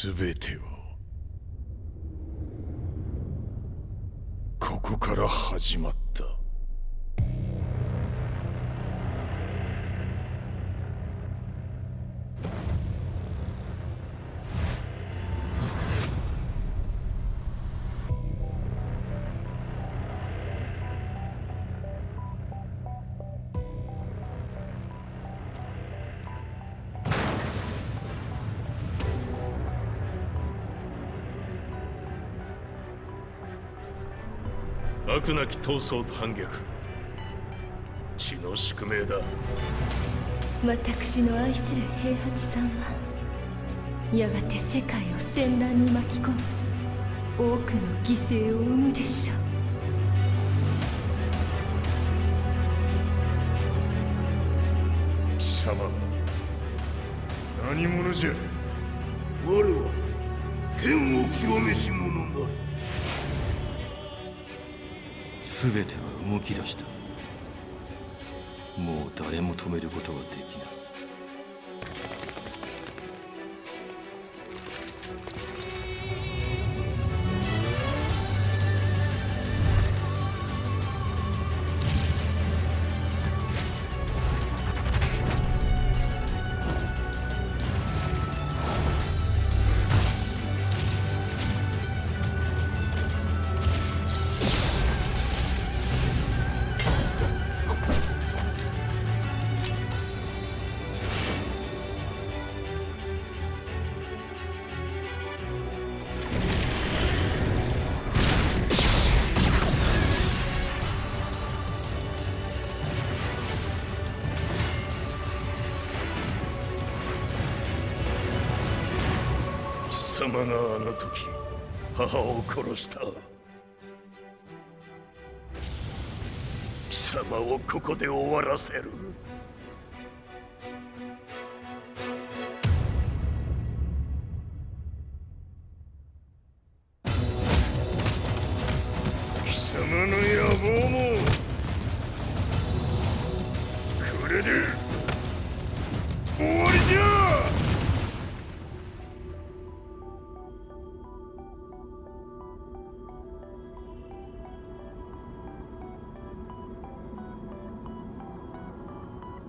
全てはここから始まった。悪なき闘争と反逆、血の宿命だ。私の愛する平八さんはやがて世界を戦乱に巻き込み多くの犠牲を生むでしょう。貴様何者じゃ。我は剣を清めし者なり。全ては動き出した。もう誰も止めることはできない。貴様があの時母を殺した。貴様をここで終わらせる。貴様の野望もこれで終わりじゃ。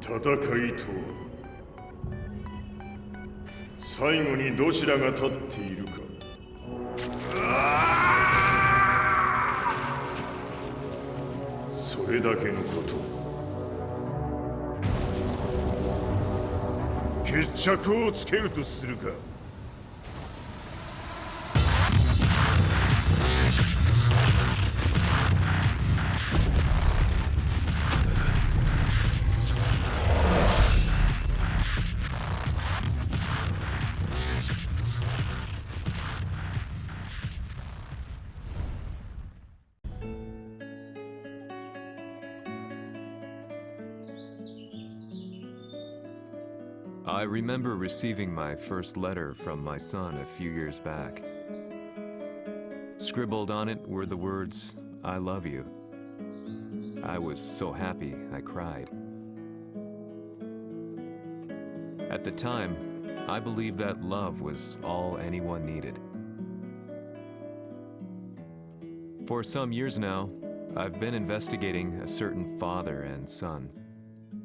戦いとは最後にどちらが立っているか。それだけのこと。決着をつけるとするか。I remember receiving my first letter from my son a few years back. Scribbled on it were the words, "I love you." I was so happy I cried. At the time, I believed that love was all anyone needed. For some years now, I've been investigating a certain father and son.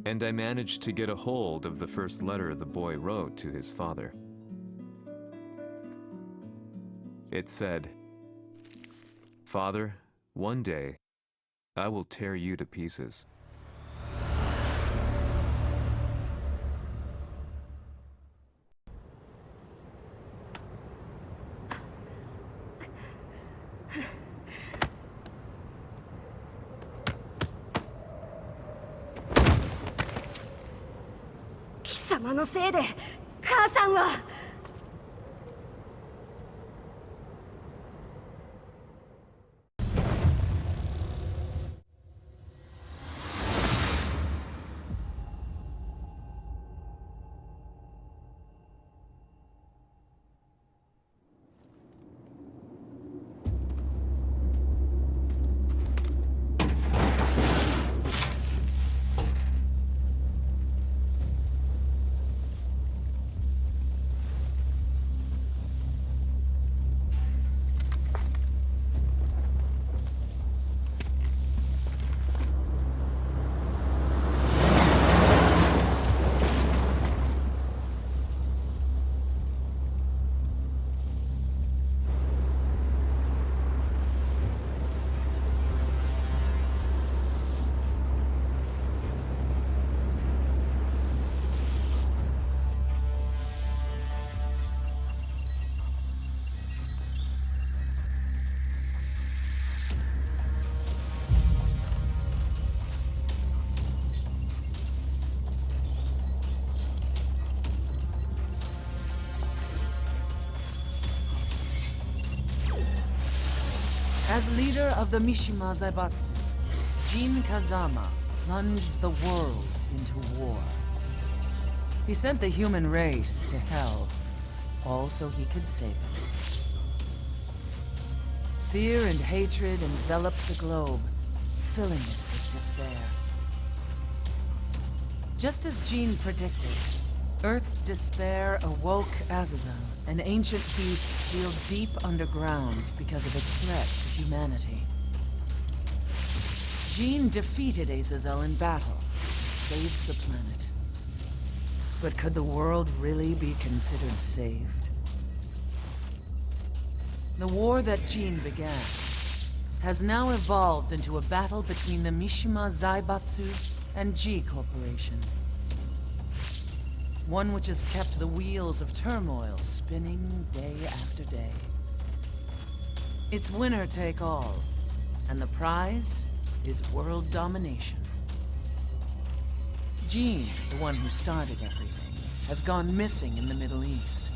And I managed to get a hold of the first letter the boy wrote to his father. It said, "Father, one day, I will tear you to pieces." "貴様のせいで母さんは..." As leader of the Mishima Zaibatsu, Jin Kazama plunged the world into war. He sent the human race to hell, all so he could save it. Fear and hatred enveloped the globe, filling it with despair. Just as Jin predicted, Earth's despair awoke Azazel, an ancient beast sealed deep underground because of its threat to humanity. Jin defeated Azazel in battle and saved the planet. But could the world really be considered saved? The war that Jin began has now evolved into a battle between the Mishima Zaibatsu and G Corporation. One which has kept the wheels of turmoil spinning day after day. It's winner take all, and the prize is world domination. Jin, the one who started everything, has gone missing in the Middle East.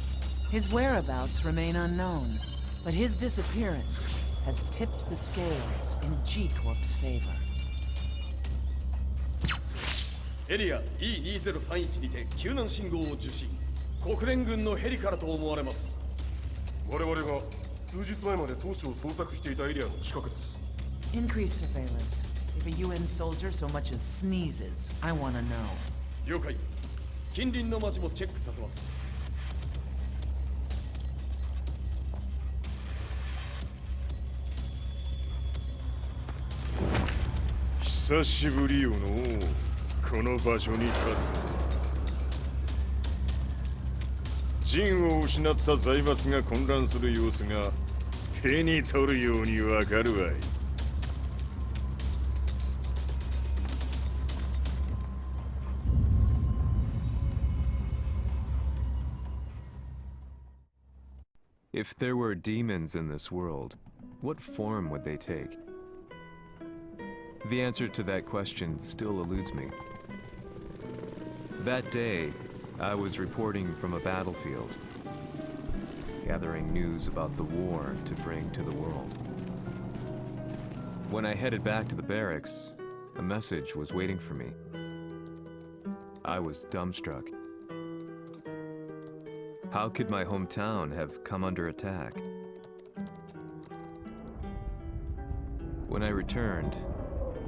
His whereabouts remain unknown, but his disappearance has tipped the scales in G Corp's favor. エリア E2031 にて救難信号を受信。国連軍のヘリからと思われます。我々が数日前まで当初を捜索していたエリアの近くです。Increase surveillance. If a UN soldier so much as sneezes, I wanna know. 了解。近隣の町もチェックさせます。久しぶりよのこの場所に立つ。陣を失った財閥が混乱する様子が手に取るようにわかるわい。If there were demons in this world, what form would they take? The answer to that question still eludes me. That day, I was reporting from a battlefield, gathering news about the war to bring to the world. When I headed back to the barracks, a message was waiting for me. I was dumbstruck. How could my hometown have come under attack? When I returned,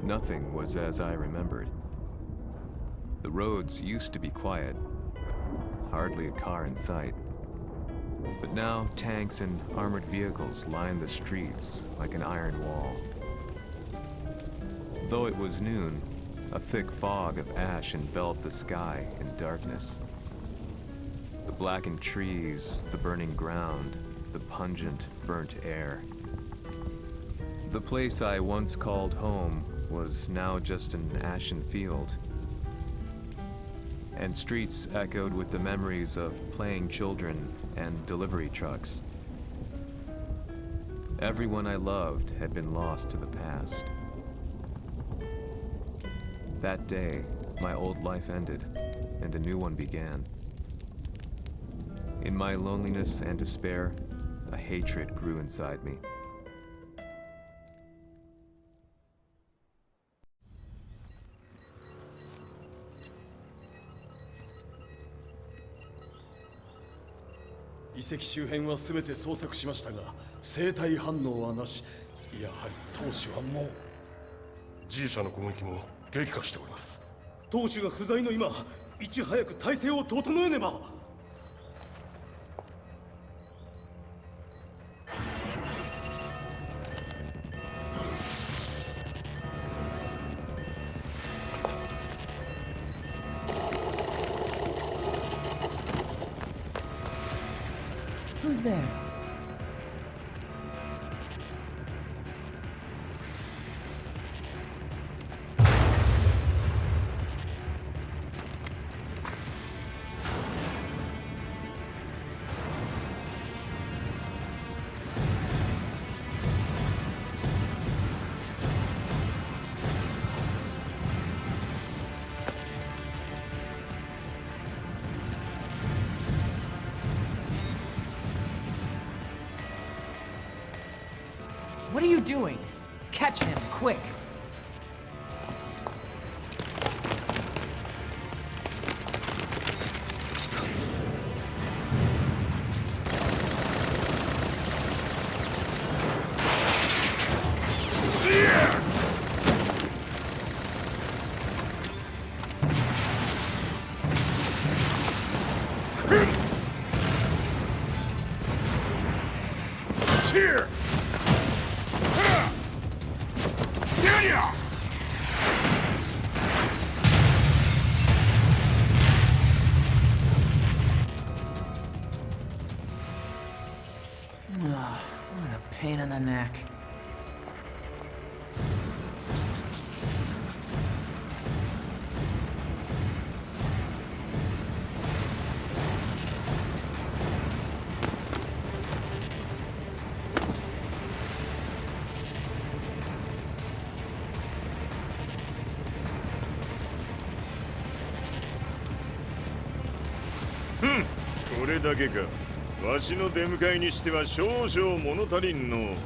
nothing was as I remembered. The roads used to be quiet, hardly a car in sight. But now tanks and armored vehicles line the streets like an iron wall. Though it was noon, a thick fog of ash enveloped the sky in darkness. The blackened trees, the burning ground, the pungent, burnt air. The place I once called home was now just an ashen field. And streets echoed with the memories of playing children and delivery trucks. Everyone I loved had been lost to the past. That day, my old life ended, and a new one began. In my loneliness and despair, a hatred grew inside me. 遺跡周辺は全て捜索しましたが、生体反応はなし。やはり当主はもう。G社の攻撃も激化しております。当主が不在の今、いち早く体制を整えねば。Who's there? are you doing? Catch him, quick! Here! What a pain in the neck. Hmm. これだけか。わしの出迎えにしては少々物足りんの。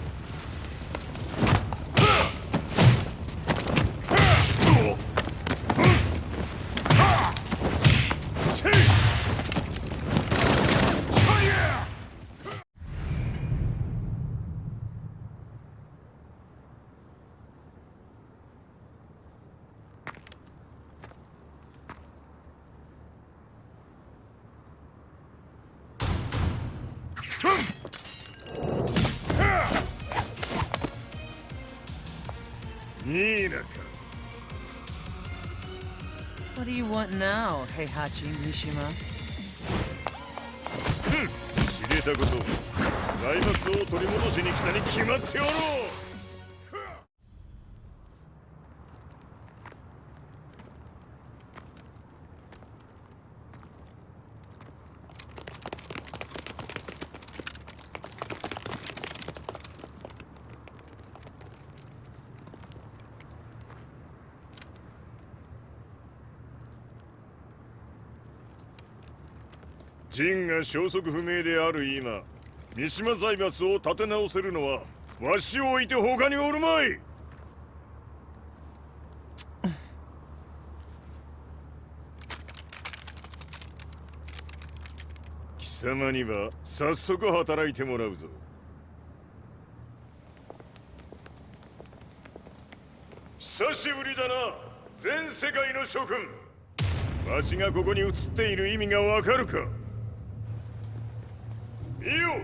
いいなか。What do you want now, Heihachi Mishima? 知れたこと。財閥を取り戻しに来たに決まっておろう。陣が消息不明である今、三島財閥を立て直せるのはわしを置いて他におるまい。貴様には早速働いてもらうぞ。久しぶりだな、全世界の諸君。わしがここに映っている意味がわかるか。いいよ、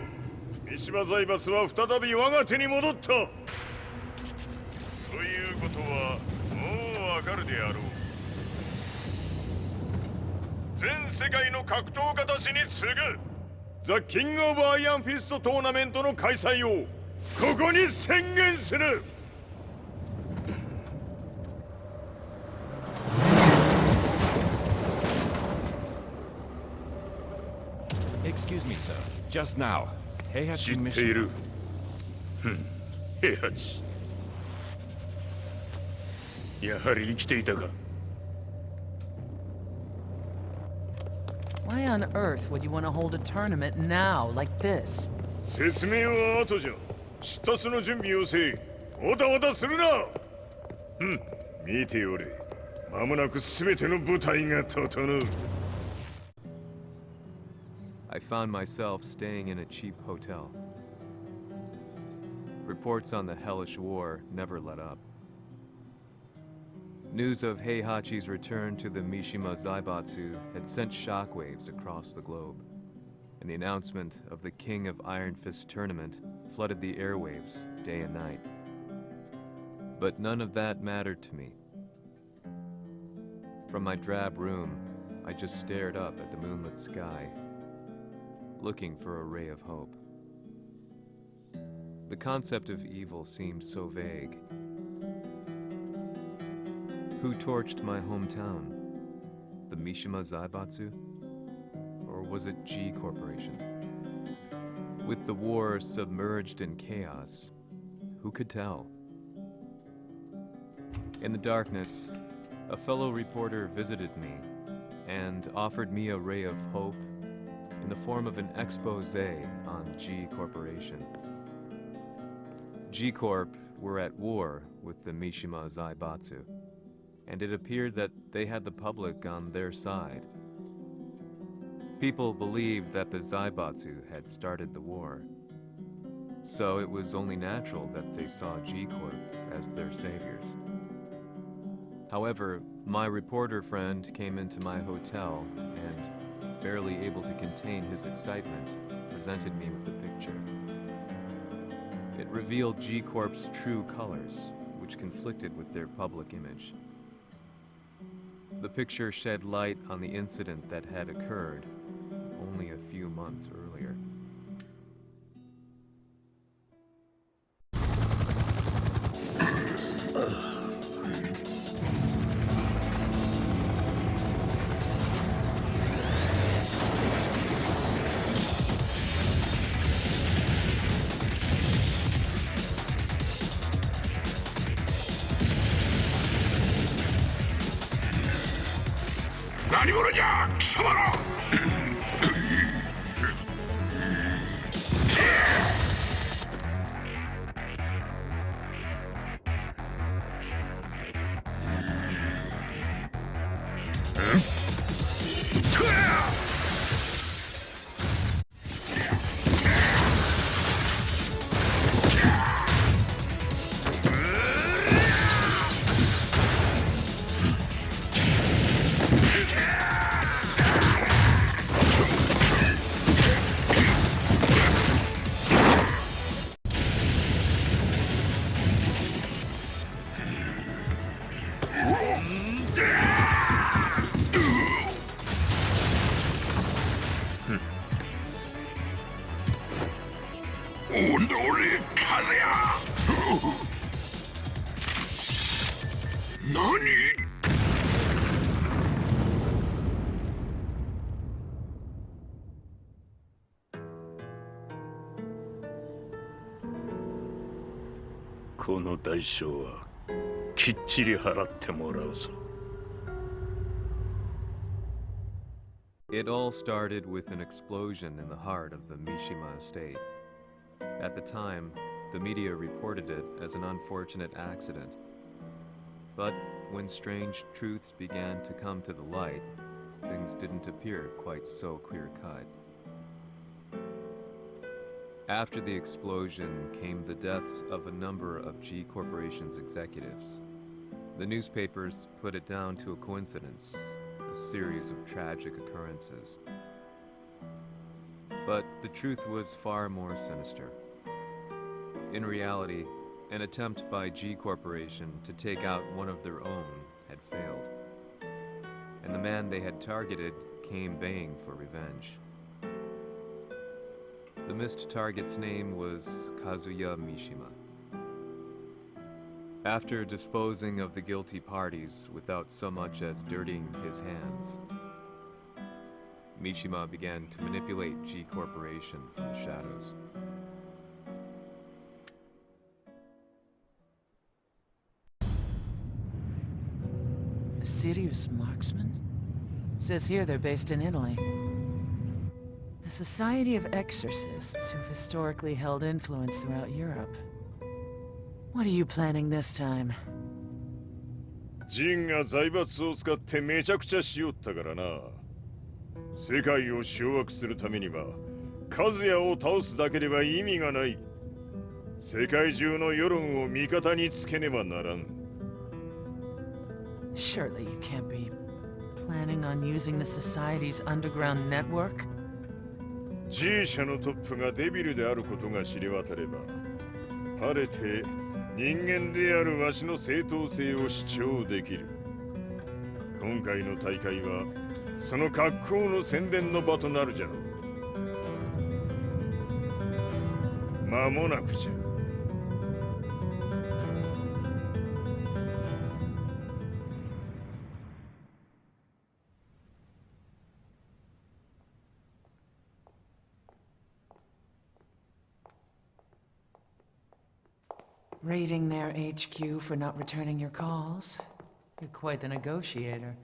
三島財閥は再び我が手に戻った。ということはもうわかるであろう。全世界の格闘家たちに次ぐザ・キング・オブ・アイアンフィストトーナメントの開催をここに宣言する。Excuse me, sir. Just now, 知 Heihachi ってい Mishima. る。平八。やはり生きていたか。Why on earth would you want to hold a tournament now, like this? 説明は後じゃ。出立の準備をせい。おたおたするな。見ておれ。間もなく全ての部隊が整う。I found myself staying in a cheap hotel. Reports on the hellish war never let up. News of Heihachi's return to the Mishima Zaibatsu had sent shockwaves across the globe, and the announcement of the King of Iron Fist tournament flooded the airwaves day and night. But none of that mattered to me. From my drab room, I just stared up at the moonlit sky, looking for a ray of hope. The concept of evil seemed so vague. Who torched my hometown? The Mishima Zaibatsu? Or was it G Corporation? With the war submerged in chaos, who could tell? In the darkness, a fellow reporter visited me and offered me a ray of hope in the form of an expose on G Corporation. G-Corp were at war with the Mishima Zaibatsu, and it appeared that they had the public on their side. People believed that the Zaibatsu had started the war, so it was only natural that they saw G-Corp as their saviors. However, my reporter friend came into my hotel and, barely able to contain his excitement, presented me with the picture. It revealed G-Corp's true colors, which conflicted with their public image. The picture shed light on the incident that had occurred only a few months earlier. It all started with an explosion in the heart of the Mishima estate. At the time, the media reported it as an unfortunate accident. But when strange truths began to come to the light, things didn't appear quite so clear-cut. After the explosion came the deaths of a number of G Corporation's executives. The newspapers put it down to a coincidence, a series of tragic occurrences. But the truth was far more sinister. In reality, an attempt by G Corporation to take out one of their own had failed, and the man they had targeted came baying for revenge. The missed target's name was Kazuya Mishima. After disposing of the guilty parties without so much as dirtying his hands, Mishima began to manipulate G Corporation from the shadows. A serious marksman? Says here they're based in Italy. A society of exorcists who've historically held influence throughout Europe. What are you planning this time? ジンが財閥を使ってめちゃくちゃしよったからな。世界を掌握するためには、カズヤを倒すだけでは意味がない。世界中の世論を味方につけねばならん。Surely you can't be planning on using the society's underground network? G 社のトップがデビルであることが知れ渡れば、晴れて人間であるわしの正当性を主張できる。今回の大会はその格好の宣伝の場となるじゃろう。間もなくじゃ。Raiding their HQ for not returning your calls? You're quite the negotiator.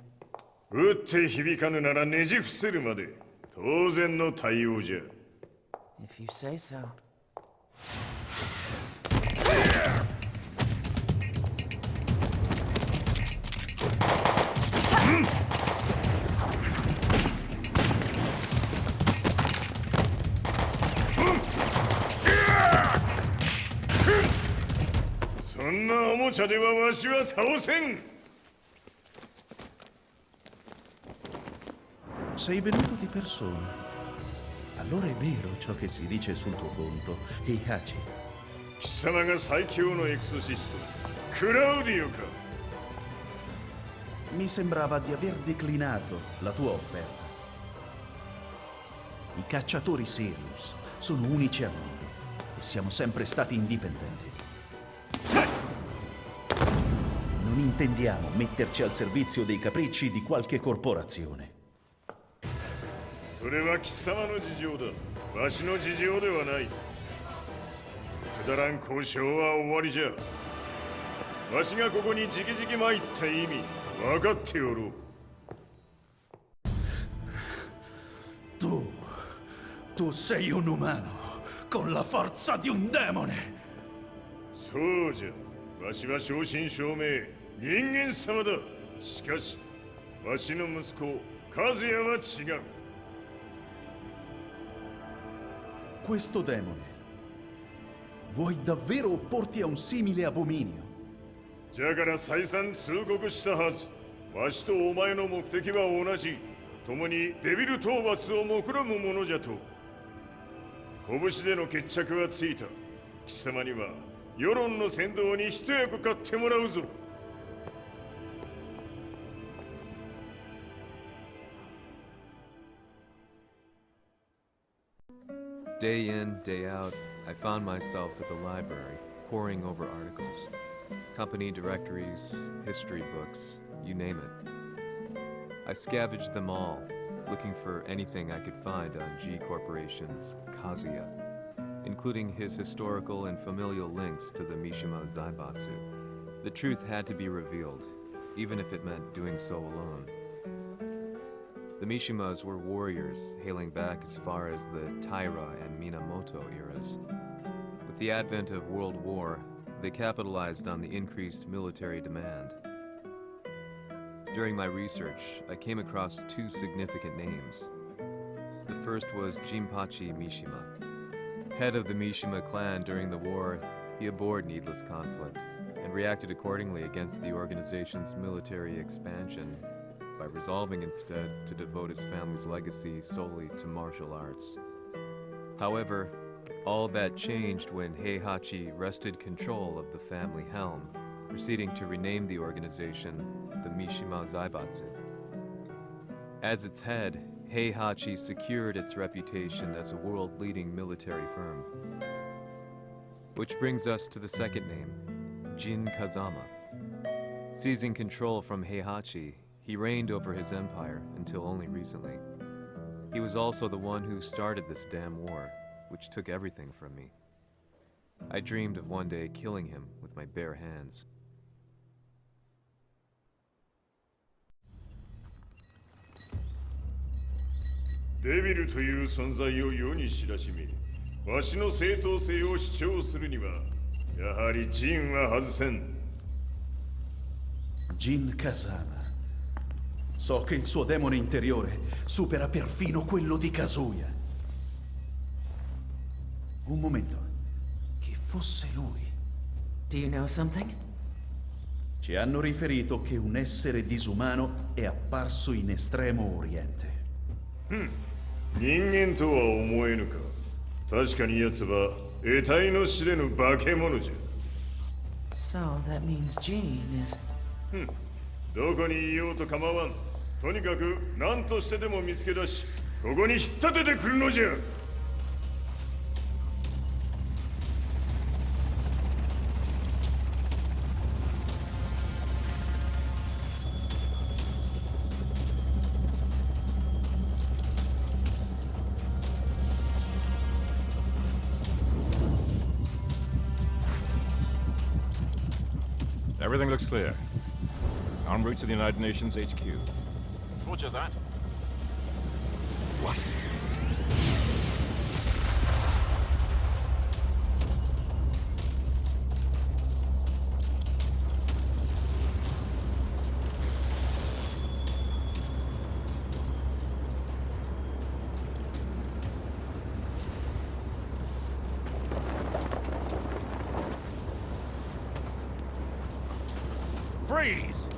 撃って響かぬならねじ伏せるまで当然の対応じゃ。If you say so. そんなおもちゃではわしは倒せん。 Sei venuto di persona. Allora è vero ciò che si dice sul tuo conto, Heihachi. 貴様が最強のエクソシスト、クラウディオか。 Mi sembrava di aver declinato la tua offerta. I cacciatori Sirius sono unici al mondo e siamo sempre stati indipendenti. Non intendiamo metterci al servizio dei capricci di qualche corporazione. それは貴様の事情だ。わしの事情ではない。くだらん交渉は終わりじゃ。わしがここに直々参った意味、分かっておろう。Tu sei un umano con la forza di un demone. そうじゃ。わしは正真正銘人間様だ。しかし、わしの息子、和也は違う。 Questo demone, vuoi davvero opporti a un simile abominio? じゃから再三通告したはず。わしとお前の目的は同じ。共にデビル討伐を目論むものじゃと。拳での決着はついた。貴様には世論の先導に一役買ってもらうぞ。 Day in, day out, I found myself at the library, poring over articles. Company directories, history books, you name it. I scavenged them all, looking for anything I could find on G Corporation's Kazuya, including his historical and familial links to the Mishima Zaibatsu. The truth had to be revealed, even if it meant doing so alone. The Mishimas were warriors hailing back as far as the Taira and Minamoto eras. With the advent of World War, they capitalized on the increased military demand. During my research, I came across two significant names. The first was Jinpachi Mishima. Head of the Mishima clan during the war, he abhorred needless conflict and reacted accordingly against the organization's military expansion by resolving instead to devote his family's legacy solely to martial arts. However, all that changed when Heihachi wrested control of the family helm, proceeding to rename the organization the Mishima Zaibatsu. As its head, Heihachi secured its reputation as a world-leading military firm. Which brings us to the second name, Jin Kazama. Seizing control from Heihachi, he reigned over his empire until only recently. He was also the one who started this damn war, which took everything from me. I dreamed of one day killing him with my bare hands. デビルという存在を世に知らしめ、わしの正当性を主張するには、やはりジンは外せん。 Jin Kazama. So che il suo demone interiore supera perfino quello di Kazuya. Un momento. Chi fosse lui? Do you know something? Ci hanno riferito che un essere disumano è apparso in Estremo Oriente. 人間とは思えぬか。確かに奴は得体の知れぬ化け物じゃ。 So that means Jean is... どこにいようと構わん。とにかく何としてでも見つけ出し、ここに引っ立ててくるのじゃ。 Everything looks clear. En route to the United Nations HQ. Roger that. What? Freeze!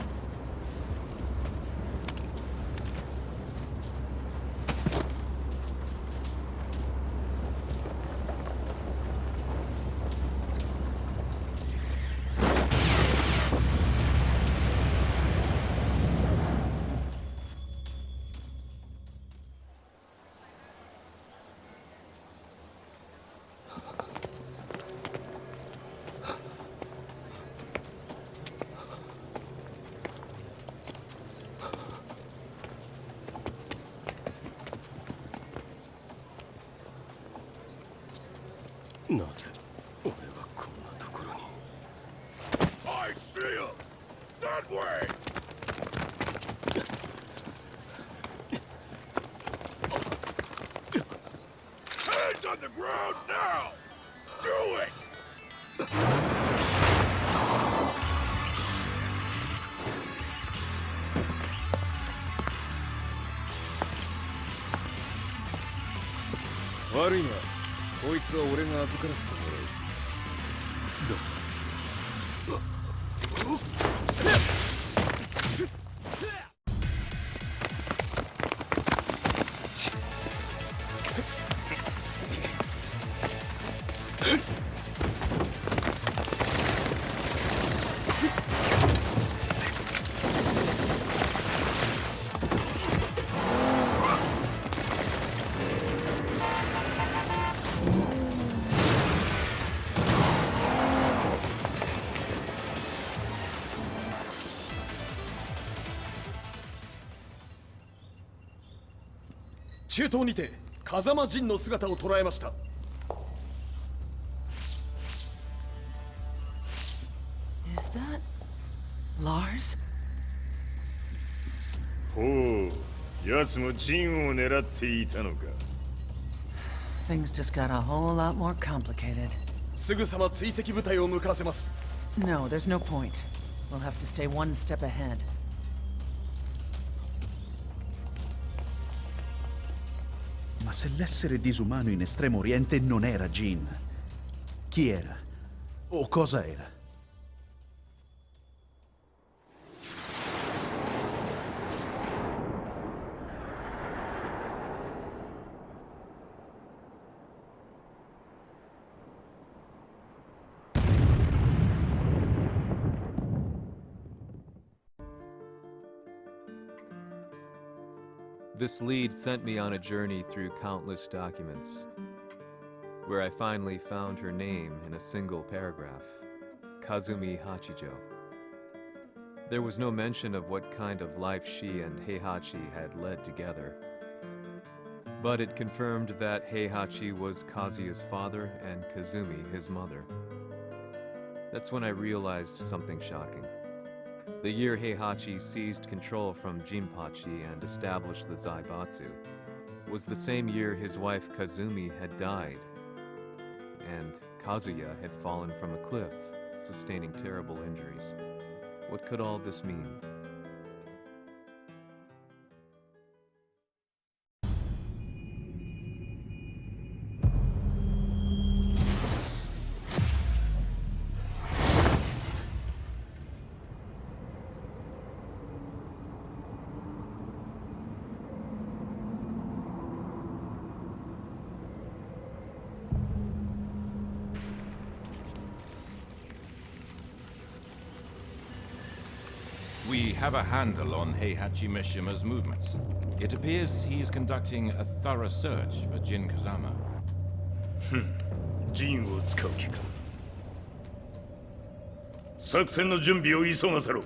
なぜ俺はこんなところに。 I see him! That way! Hands on the ground now! Do it!悪いな。こいつは俺が預からせてもらう。 中東にて風間陣の姿を捉えました。 Is that Lars? ほう、奴も陣を狙っていたのか。 Things just got a whole lot more complicated. すぐさま追跡部隊を向かわせます。 No, there's no point. We'll have to stay one step ahead. Ma se l'essere disumano in Estremo Oriente non era Jin, chi era? O cosa era? This lead sent me on a journey through countless documents, where I finally found her name in a single paragraph, Kazumi Hachijo. There was no mention of what kind of life she and Heihachi had led together, but it confirmed that Heihachi was Kazuya's father and Kazumi his mother. That's when I realized something shocking. The year Heihachi seized control from Jinpachi and established the Zaibatsu was the same year his wife Kazumi had died, and Kazuya had fallen from a cliff, sustaining terrible injuries. What could all this mean? We have a handle on Heihachi Mishima's movements. It appears he is conducting a thorough search for Jin Kazama. 陣を使う気か。作戦の準備を急がせろ。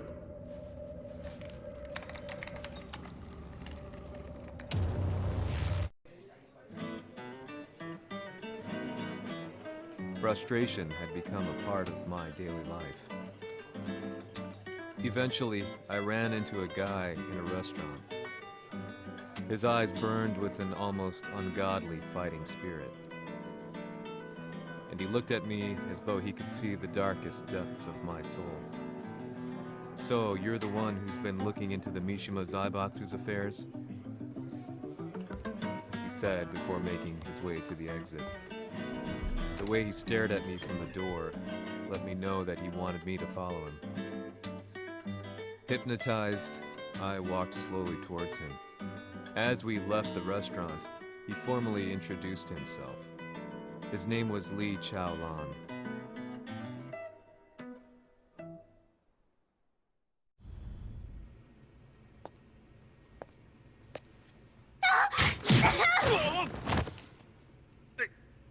Frustration had become a part of my daily life. Eventually, I ran into a guy in a restaurant. His eyes burned with an almost ungodly fighting spirit. And he looked at me as though he could see the darkest depths of my soul. So, you're the one who's been looking into the Mishima Zaibatsu's affairs? He said before making his way to the exit. The way he stared at me from the door let me know that he wanted me to follow him. Hypnotized, I walked slowly towards him. As we left the restaurant, he formally introduced himself. His name was Lee Chaolan.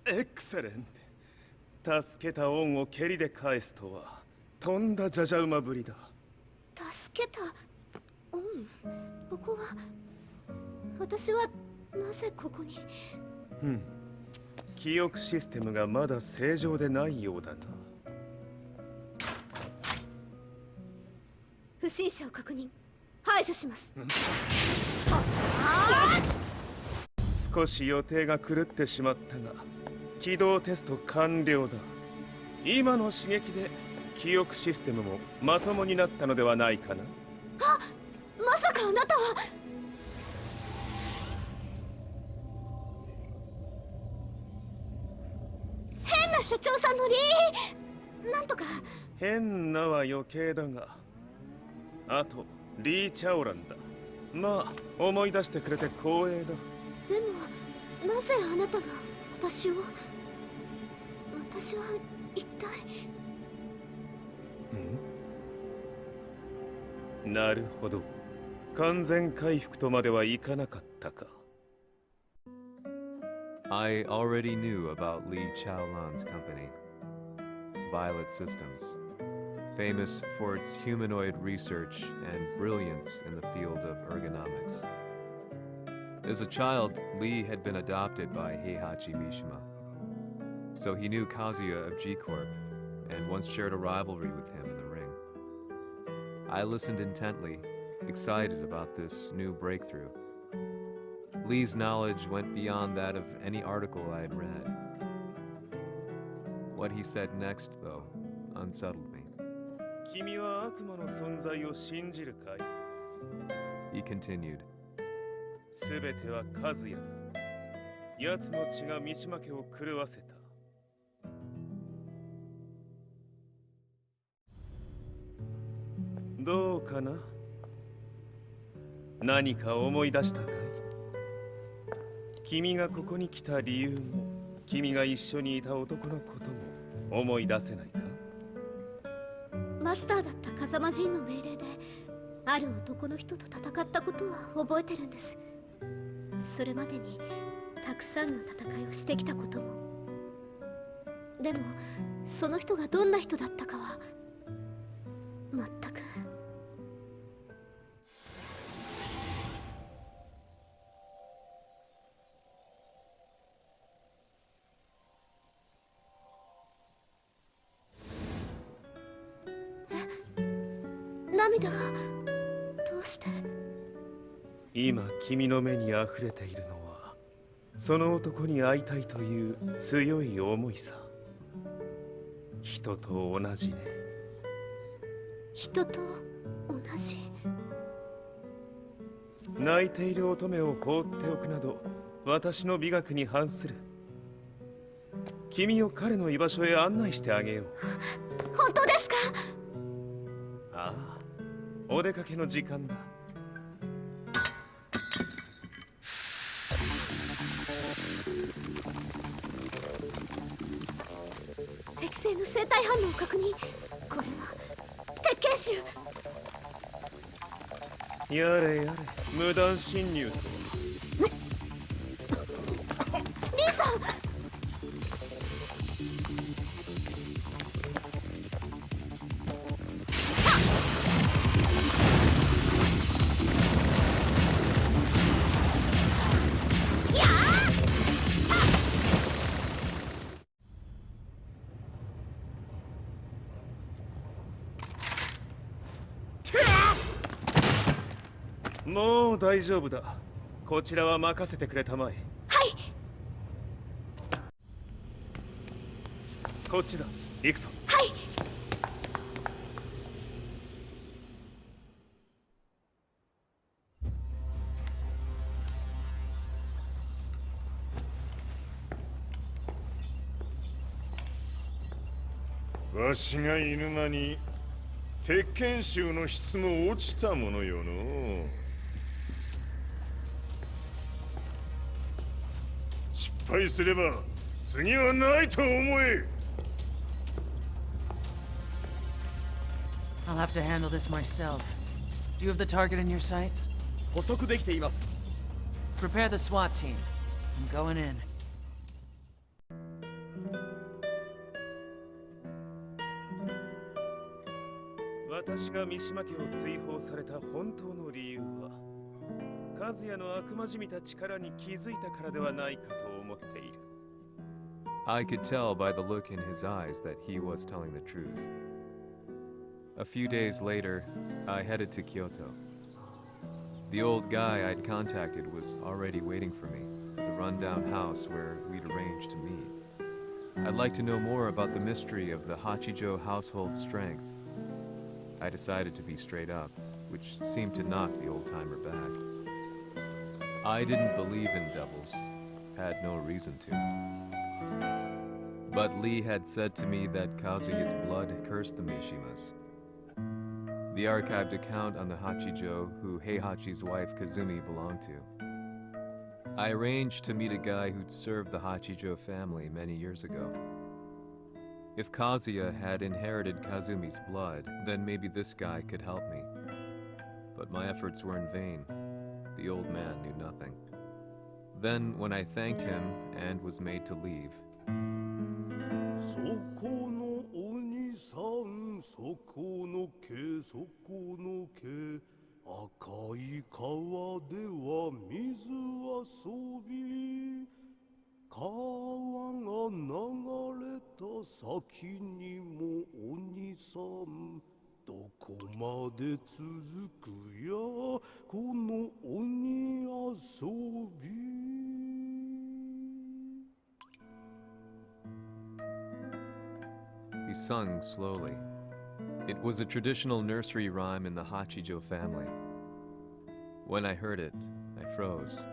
エクセレント。助けた恩を蹴りで返すとはとんだじゃじゃ馬ぶりだ。助けた恩。ここは私はなぜここに。記憶システムがまだ正常でないようだな。不審者を確認。排除します。少し予定が狂ってしまったが起動テスト完了だ。今の刺激で記憶システムもまともになったのではないかな。まさかあなたは。変な社長さんのリーなんとか。変なは余計だが、あとリー・チャオランだ。まあ思い出してくれて光栄だ。でもなぜあなたが私を。私は一体。なるほど。完全回復とまではいかなかったか。I already knew about Lee Chaolan's company, Violet Systems, famous for its humanoid research and brilliance in the field of ergonomics. As a child, Lee had been adopted by Heihachi Mishima, so he knew Kazuya of G-Corp and once shared a rivalry with him in the ring. I listened intently, excited about this new breakthrough. Lee's knowledge went beyond that of any article I had read. What he said next, though, unsettled me. 君は悪魔の存在を信じるかい? He continued. すべてはカズヤだ。奴の血が三島家を狂わせた。どうかな？何か思い出したかい？君がここに来た理由も、君が一緒にいた男のことも思い出せないか？マスターだった風間陣の命令である男の人と戦ったことは覚えてるんです。それまでにたくさんの戦いをしてきたことも。でもその人がどんな人だったかは全く。涙がどうして。今君の目にあふれているのはその男に会いたいという強い思いさ。人と同じね。人と同じ。泣いている乙女を放っておくなど私の美学に反する。君を彼の居場所へ案内してあげよう。本当ですか？ああ、お出かけの時間だ。適正の生体反応を確認。これは鉄拳臭。やれやれ、無断侵入と。リーさん。もう大丈夫だ。こちらは任せてくれたまえ。はい。こっちだ。行くぞ。はい。わしが犬間に鉄拳衆の質も落ちたものよの。失敗すれば次はないと思え。I'll have to handle this myself. Do you have the target in your sights? 捕捉できています。 Prepare the SWAT team. I'm going in. 私が三島家を追放された本当の理由は、和也の悪魔じみた力に気づいたからではないかと思っている。I could tell by the look in his eyes that he was telling the truth. A few days later, I headed to Kyoto. The old guy I'd contacted was already waiting for me at the rundown house where we'd arranged to meet. I'd like to know more about the mystery of the Hachijo household strength. I decided to be straight up, which seemed to knock the old-timer back. I didn't believe in devils, had no reason to. But Lee had said to me that Kazuya's blood cursed the Mishimas. The archived account on the Hachijo who Heihachi's wife Kazumi belonged to. I arranged to meet a guy who'd served the Hachijo family many years ago. If Kazuya had inherited Kazumi's blood, then maybe this guy could help me. But my efforts were in vain. The old man knew nothing. Then, when I thanked him and was made to leave, そこの鬼さん、そこの毛、そこの毛、赤い川では水遊び、川が流れた先にも鬼さん、どこまで続くやこの鬼遊び。he sung slowly. It was a traditional nursery rhyme in the Hachijo family. When I heard it, I froze.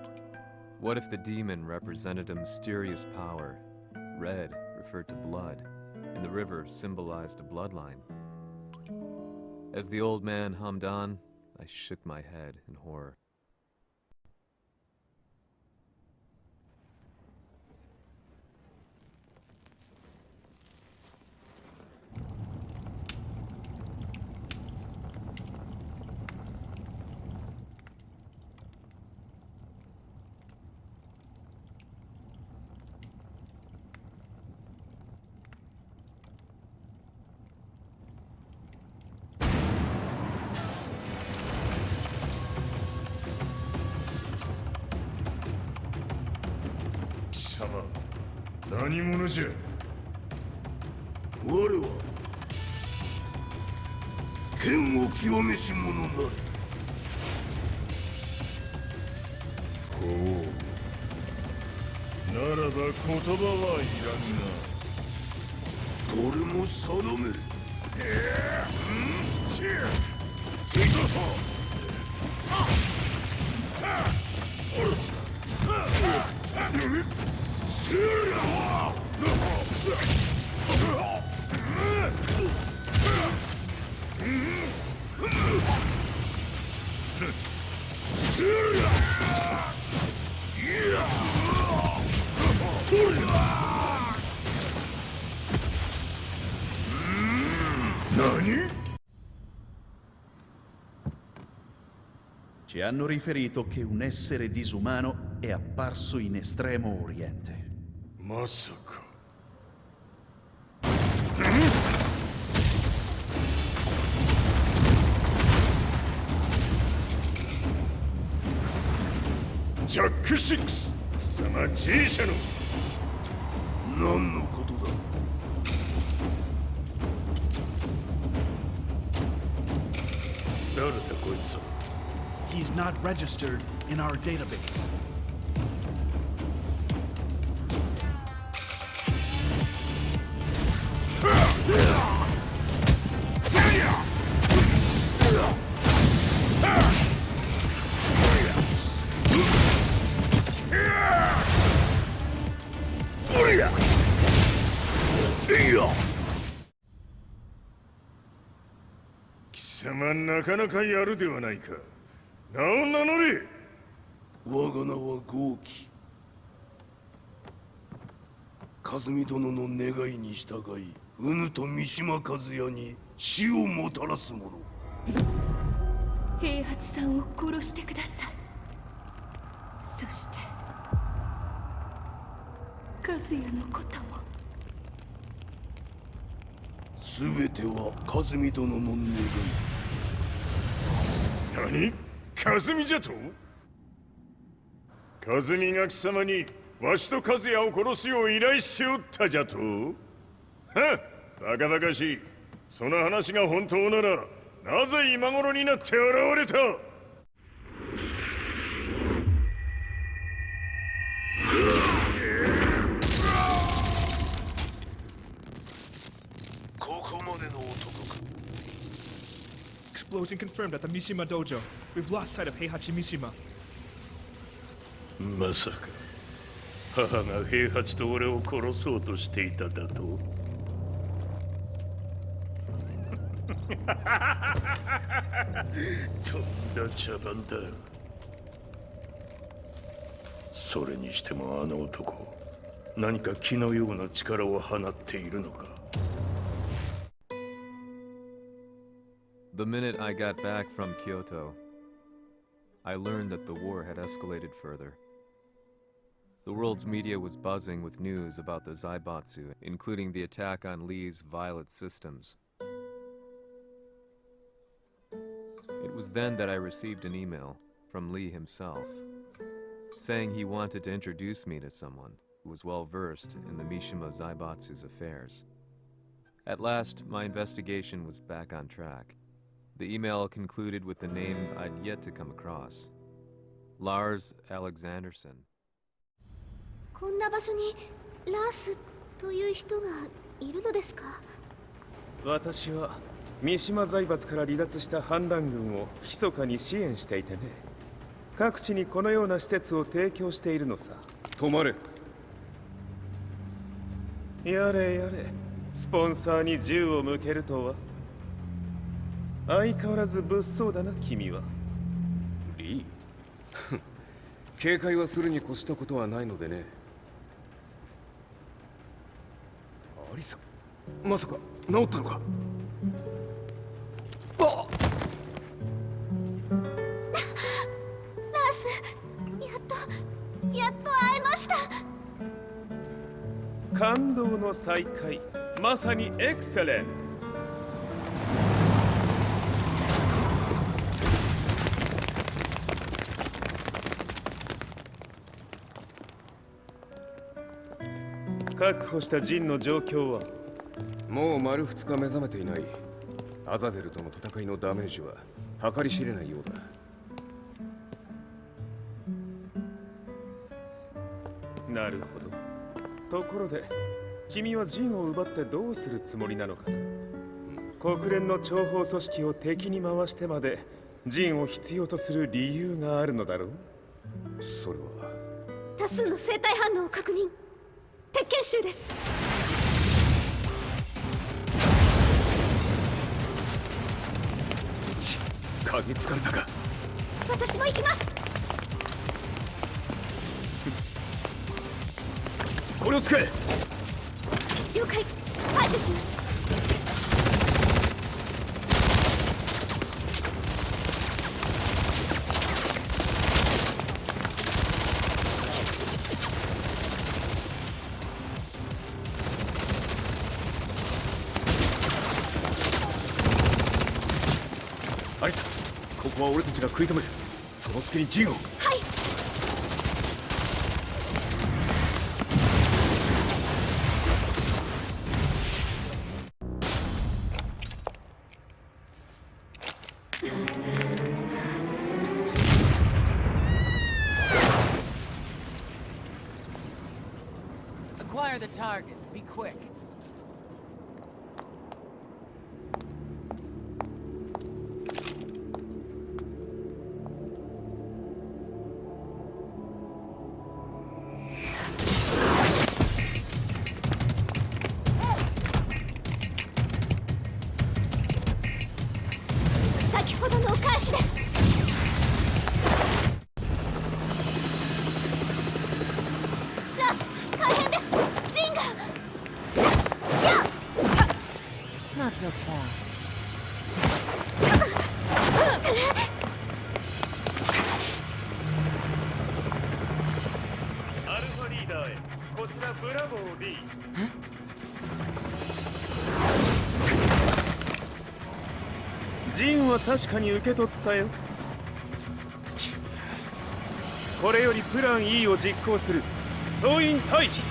What if the demon represented a mysterious power? Red referred to blood, and the river symbolized a bloodline. As the old man hummed on, I shook my head in horror. Sama, 何者じゃ。我は剣を極めし者なり。ほう。ならば言葉はいらんな。これも定め。何？ Ci hanno riferito che un essere disumano è apparso in Estremo Oriente. まさか。ジャック6、貴様 G 社の何のことだ。誰だこいつは。 He's not registered in our database. 貴様なかなかやるではないか。名を名乗れ。我が名は豪輝。和美殿の願いに従い、うぬと三島和也に死をもたらす者。平八さんを殺してください。そして和也のことも。全ては和美殿の願い。何？和美じゃと？和美が貴様にわしと和也を殺すよう依頼しておったじゃと？はっ、バカバカしい。その話が本当ならなぜ今頃になって現れた？ここまでの男か。 Explosion confirmed at the Mishima dojo. We've lost sight of Heihachi Mishima. まさか母が平八と俺を殺そうとしていただと？とんだ茶番だ。それにしてもあの男、何か気のような力を放っているのか。 The minute I got back from Kyoto, I learned that the war had escalated further. The world's media was buzzing with news about the Zaibatsu, including the attack on Lee's Violet systems. It was then that I received an email from Lee himself, saying he wanted to introduce me to someone who was well versed in the Mishima Zaibatsu's affairs. At last, my investigation was back on track. The email concluded with a name I'd yet to come across. Lars Alexanderson. こんな場所にラースという人がいるのですか？私は三島財閥から離脱した反乱軍を密かに支援していてね。各地にこのような施設を提供しているのさ。止まれ。やれやれ、スポンサーに銃を向けるとは。相変わらず物騒だな、君は。リー警戒はするに越したことはないのでね。アリサ、まさか治ったのか？あっ！ラース、やっと会えました。感動の再会、まさにエクセレント。確保したジンの状況は？もう丸2日目覚めていない。アザゼルとの戦いのダメージは計り知れないようだ。なるほど。ところで、君はジンを奪ってどうするつもりなのかな？国連の諜報組織を敵に回してまでジンを必要とする理由があるのだろう？それは多数の生体反応を確認。鉄拳衆です。嗅ぎつかれたか？私も行きます。これを使え。了解。排除します。アリサ、ここは俺たちが食い止める。その隙にジンを。はい。Acquire the target. Be quick. 先ほどのお返しです。ラス、大変です。ジンが。Not so fast. アルファリーダーへ。こちらブラボー D。ジンは確かに受け取ったよ。これよりプラン E を実行する。総員退避。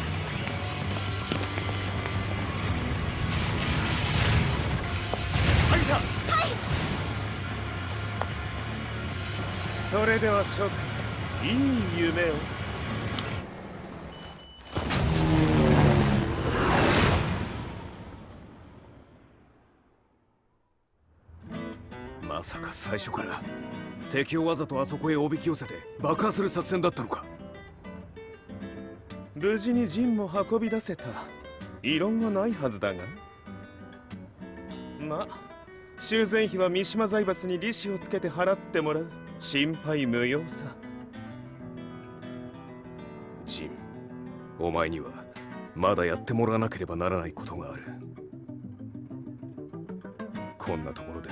はいそれでは諸君、いい夢を。まさか最初から敵をわざとあそこへおびき寄せて爆破する作戦だったのか。無事に陣も運び出せた。異論はないはずだが。まあ修繕費は三島財閥に利子をつけて払ってもらう。心配無用さ。ジン、お前にはまだやってもらわなければならないことがある。こんなところで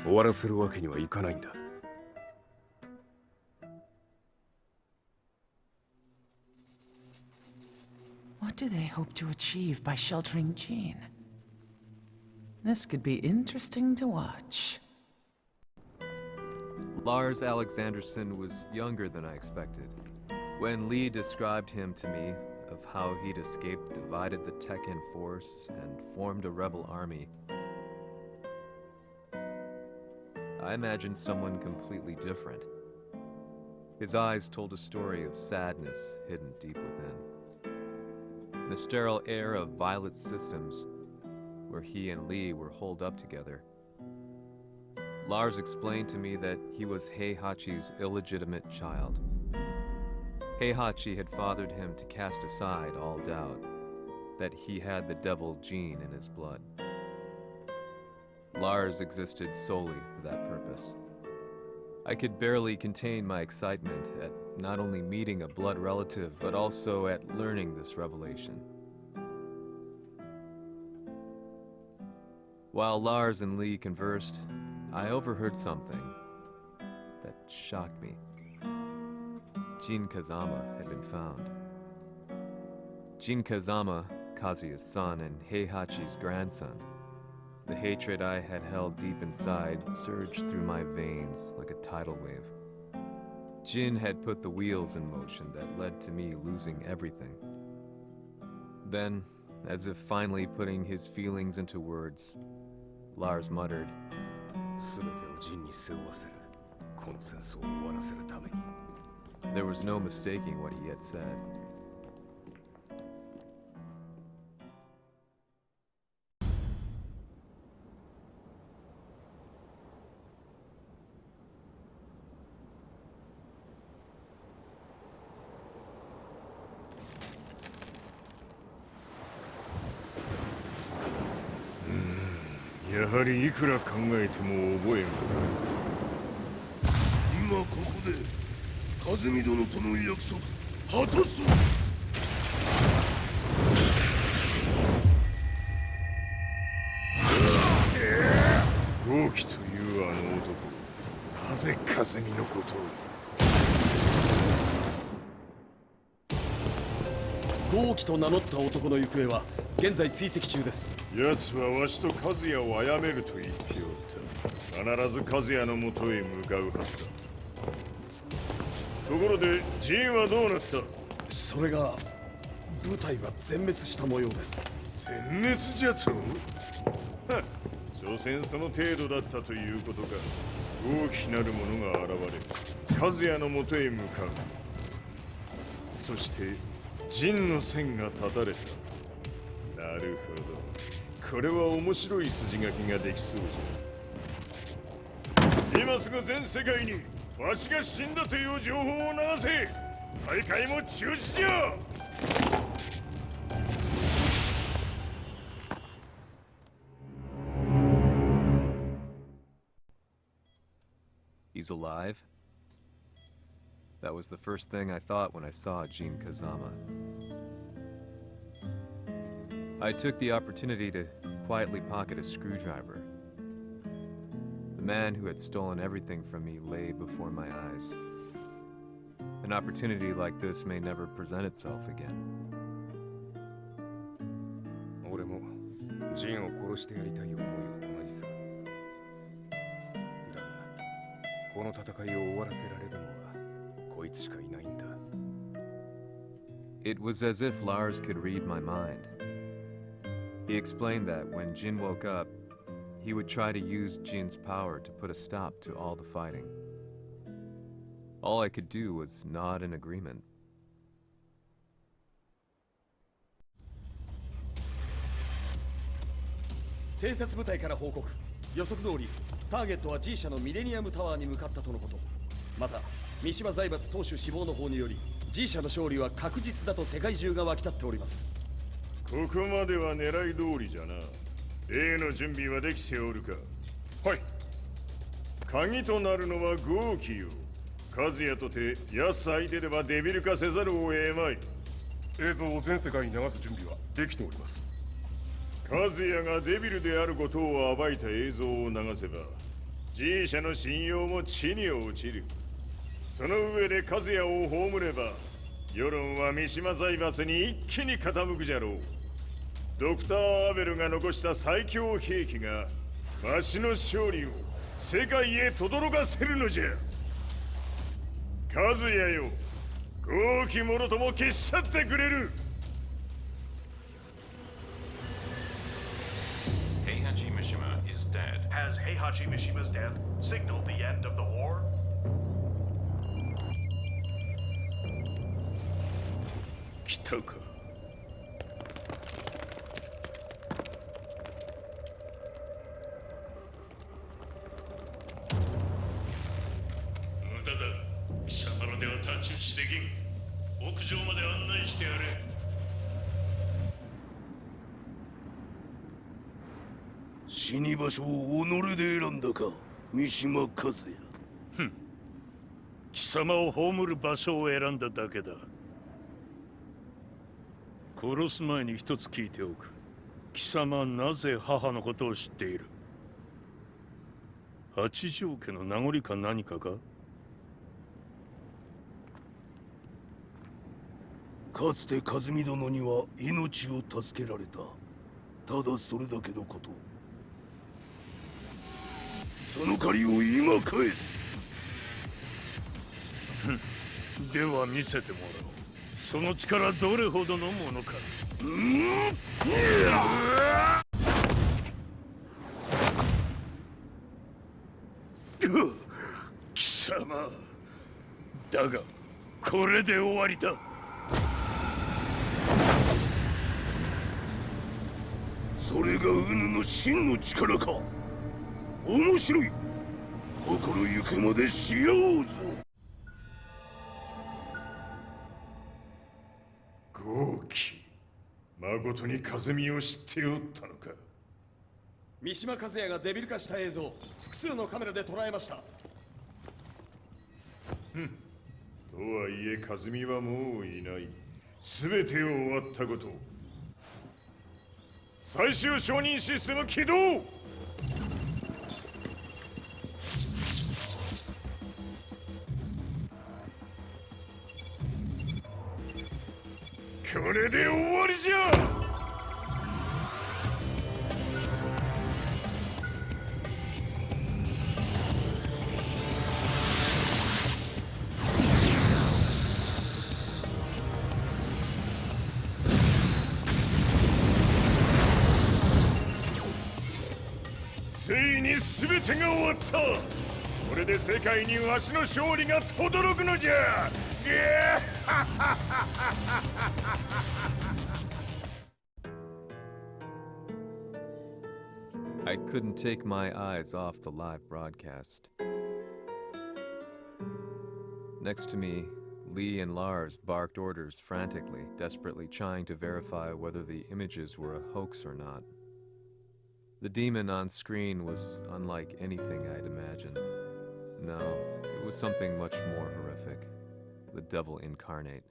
終わらせるわけにはいかないんだ。What do they hope to achieve by sheltering Jean? This could be interesting to watch. Lars Alexanderson was younger than I expected. When Lee described him to me, of how he'd escaped, divided the Tekken force, and formed a rebel army, I imagined someone completely different. His eyes told a story of sadness hidden deep within. In the sterile air of Violet Systems, where he and Lee were holed up together, Lars explained to me that he was Heihachi's illegitimate child. Heihachi had fathered him to cast aside all doubt that he had the devil gene in his blood. Lars existed solely for that purpose. I could barely contain my excitement at not only meeting a blood relative, but also at learning this revelation. While Lars and Lee conversed, I overheard something that shocked me. Jin Kazama had been found. Jin Kazama, Kazuya's son and Heihachi's grandson. The hatred I had held deep inside surged through my veins like a tidal wave. Jin had put the wheels in motion that led to me losing everything. Then, as if finally putting his feelings into words, Lars muttered, 全てをジンに背負わせる。この戦争を終わらせるために。 There was no mistaking what he had said. Hmm, やはりいくら考えても覚えん。今ここで風見殿との約束果たす。豪輝というあの男、なぜ風見のことを。豪輝と名乗った男の行方は現在追跡中です。奴はわしと和也を殺めると言っておった。必ず和也のもとへ向かうはずだ。ところでジンはどうなった？それが部隊は全滅した模様です。全滅じゃと？は、所詮その程度だったということか。大きなるものが現れ、和也のもとへ向かう。そしてジンの線が断たれた。なるほど。これは面白い筋書きができそうじゃ。今すぐ全世界にわしが死んだという情報を流せ。大会も中止じゃ。He's alive? That was the first thing I thought when I saw Jin Kazama. I took the opportunity to quietly pocket a screwdriver. The man who had stolen everything from me lay before my eyes. An opportunity like this may never present itself again. 俺もジンを殺してやりたい思いは同じさ。だが、この戦いを終わらせられるのはこいつしかいないんだ。It was as if Lars could read my mind. He explained that when Jin woke up, he would try to use Jin's power to put a stop to all the fighting. All I could do was nod in agreement. 偵察部隊から報告。予測通りターゲットは G 社のミレニアムタワーに向かったとのこと。また三島財閥当主死亡の方により G 社の勝利は確実だと世界中が沸き立っております。ここまでは狙い通りじゃな。例の準備はできておるか。はい。鍵となるのは豪気よ。和也とて安相手ではデビル化せざるを得まい。映像を全世界に流す準備はできております。和也がデビルであることを暴いた映像を流せば G 社の信用も地に落ちる。その上で和也を葬れば世論は三島財閥に一気に傾くじゃろう。ドクター・アベルが残した最強兵器がわしの勝利を世界へ轟かせるのじゃ。和也よ、豪気者とも消し去ってくれる。Heihachi Mishima is dead. Has Heihachi Mishima's death signaled the end of the war? 来たか。無駄だ。貴様のでは太刀打ちできん。屋上まで案内してやれ。死に場所を己で選んだか、三島和也。貴様を葬る場所を選んだだけだ。殺す前に一つ聞いておく。貴様はなぜ母のことを知っている？八条家の名残か何かか？かつて和美殿には命を助けられた。ただそれだけのこと。その借りを今返す。では見せてもらおう。その力どれほどのものか。貴様だがこれで終わりだ。それがウヌの真の力か。面白い。心ゆくまでしようぞ。豪気、誠に風見を知っておったのか。三島和也がデビル化した映像、複数のカメラで捉えました。とはいえ風見はもういない。全てを終わったこと。最終承認システム起動。これで終わりじゃ。ついに全てが終わった。これで世界にわしの勝利が轟くのじゃ。I couldn't take my eyes off the live broadcast. Next to me, Lee and Lars barked orders frantically, desperately trying to verify whether the images were a hoax or not. The demon on screen was unlike anything I'd imagined. No, was something much more horrific. The devil incarnate.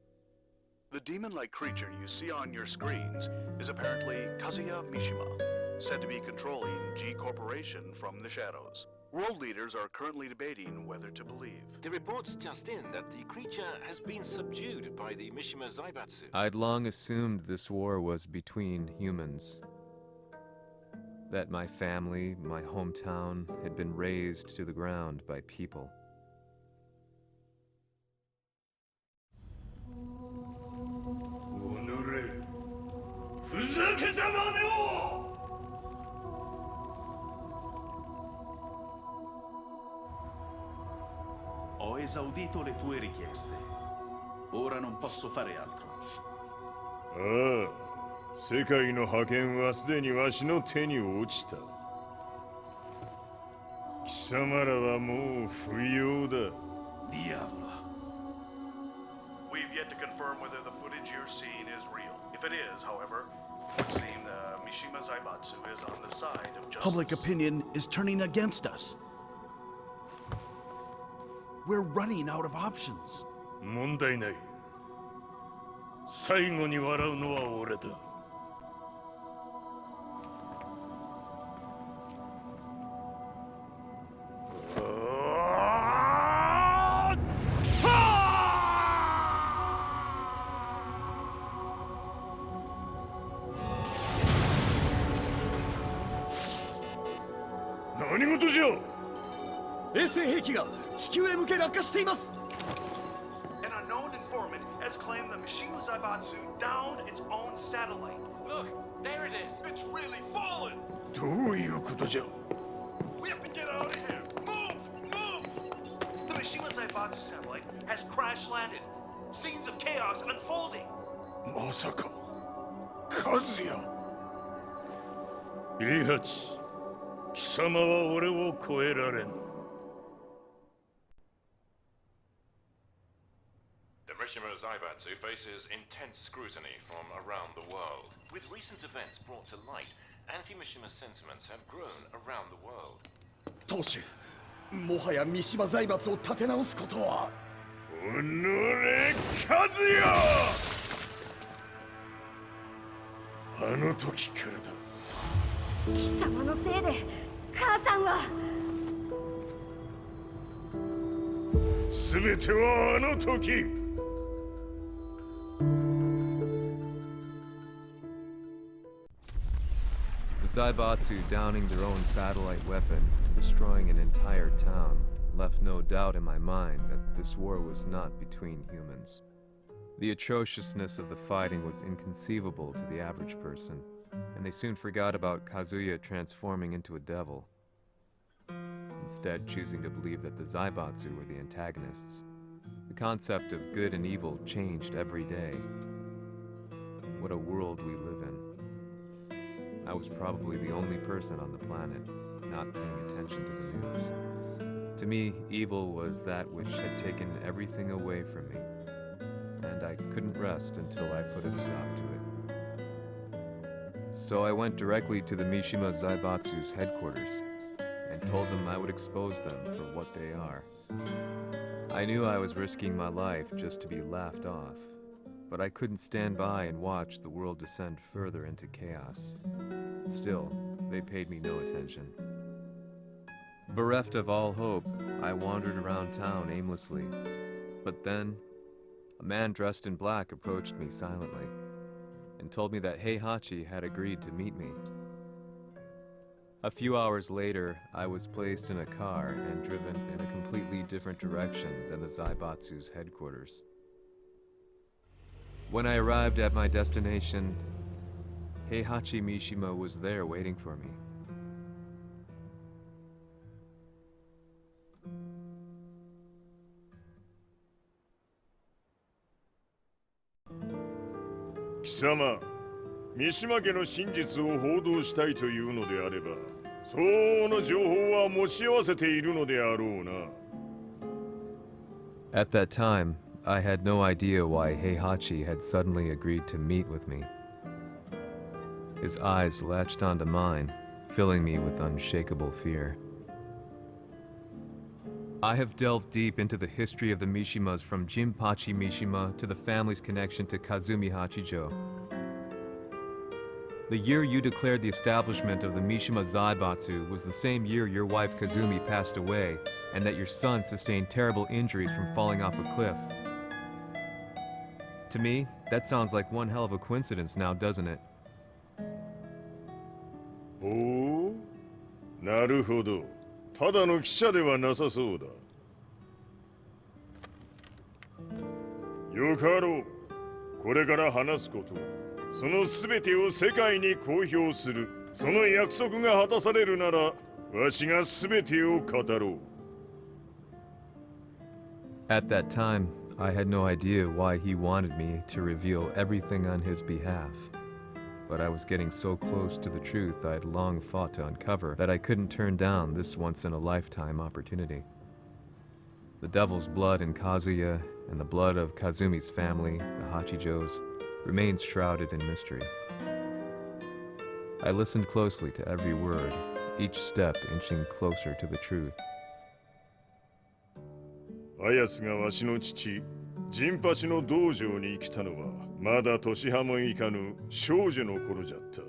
The demon-like creature you see on your screens is apparently Kazuya Mishima, said to be controlling G Corporation from the shadows. World leaders are currently debating whether to believe. The reports just in that the creature has been subdued by the Mishima Zaibatsu. I'd long assumed this war was between humans. That my family, my hometown, had been razed to the ground by people. Ho esaudito le tue richieste. Ora non posso fare altro. ああ、世界の覇権はすでにわしの手に落ちた。貴様らはもう不要だ。Diavolo. We've yet to confirm whether the footage you're seeing is real. If it is, however, it would seem the Mishima Zaibatsu is on the side of justice. Public opinion is turning against us. We're running out of options. 問題ない。最後に笑うのは俺だ。何事じゃ。衛星兵器が地球へ向け落下しています。 An unknown informant has claimed the Mishima Zaibatsu downed its own satellite. Look, there it is. It's really fallen. どういうことじゃ。 We have to get out of here. Move! Move! The Mishima Zaibatsu satellite has crash landed. Scenes of chaos unfolding. まさか、カズヤ。イハチ、貴様は俺を超えられん。The Mishima Zaibatsu faces intense scrutiny from around the world. With recent events brought to light, anti-Mishima sentiments have grown around the world. 当主、もはや三島財閥を立て直すことは。おのれ、カズヤ。あの時からだ。貴様のせいで母さんは。全てはあの時。 The Zaibatsu downing their own satellite weapon, destroying an entire town, left no doubt in my mind that this war was not between humans. The atrociousness of the fighting was inconceivable to the average person, and they soon forgot about Kazuya transforming into a devil, instead choosing to believe that the Zaibatsu were the antagonists. The concept of good and evil changed every day. What a world we live in. I was probably the only person on the planet not paying attention to the news. To me, evil was that which had taken everything away from me, and I couldn't rest until I put a stop to it. So I went directly to the Mishima Zaibatsu's headquarters and told them I would expose them for what they are. I knew I was risking my life just to be laughed off, but I couldn't stand by and watch the world descend further into chaos. Still, they paid me no attention. Bereft of all hope, I wandered around town aimlessly. But then, a man dressed in black approached me silently and told me that Heihachi had agreed to meet me. A few hours later, I was placed in a car and driven in a completely different direction than the Zaibatsu's headquarters. When I arrived at my destination, Heihachi Mishima was there waiting for me. Kisama, 三島家の真実を報道したいというのであれば、相応の情報は持ち合わせているのであろうな。At that time, I had no idea why Heihachi had suddenly agreed to meet with me. His eyes latched onto mine, filling me with unshakable fear. I have delved deep into the history of the Mishimas from Jinpachi Mishima to the family's connection to Kazumi Hachijo. The year you declared the establishment of the Mishima Zaibatsu was the same year your wife Kazumi passed away, and that your son sustained terrible injuries from falling off a cliff. To me, that sounds like one hell of a coincidence now, doesn't it? おお、なるほど。ただの記者ではなさそうだ。よかろう。これから話すこと、その全てを世界に公表する。その約束が果たされるなら、わしが全てを語ろう。At that time, I had no idea why he wanted me to reveal everything on his behalf. But I was getting so close to the truth I'd long fought to uncover that I couldn't turn down this once-in-a-lifetime opportunity. The devil's blood in Kazuya and the blood of Kazumi's family, the Hachijos, remains shrouded in mystery. I listened closely to every word, each step inching closer to the truth. あやつがわしの父、陣八の道場に来たのは、まだ年端もいかぬ少女の頃じゃった。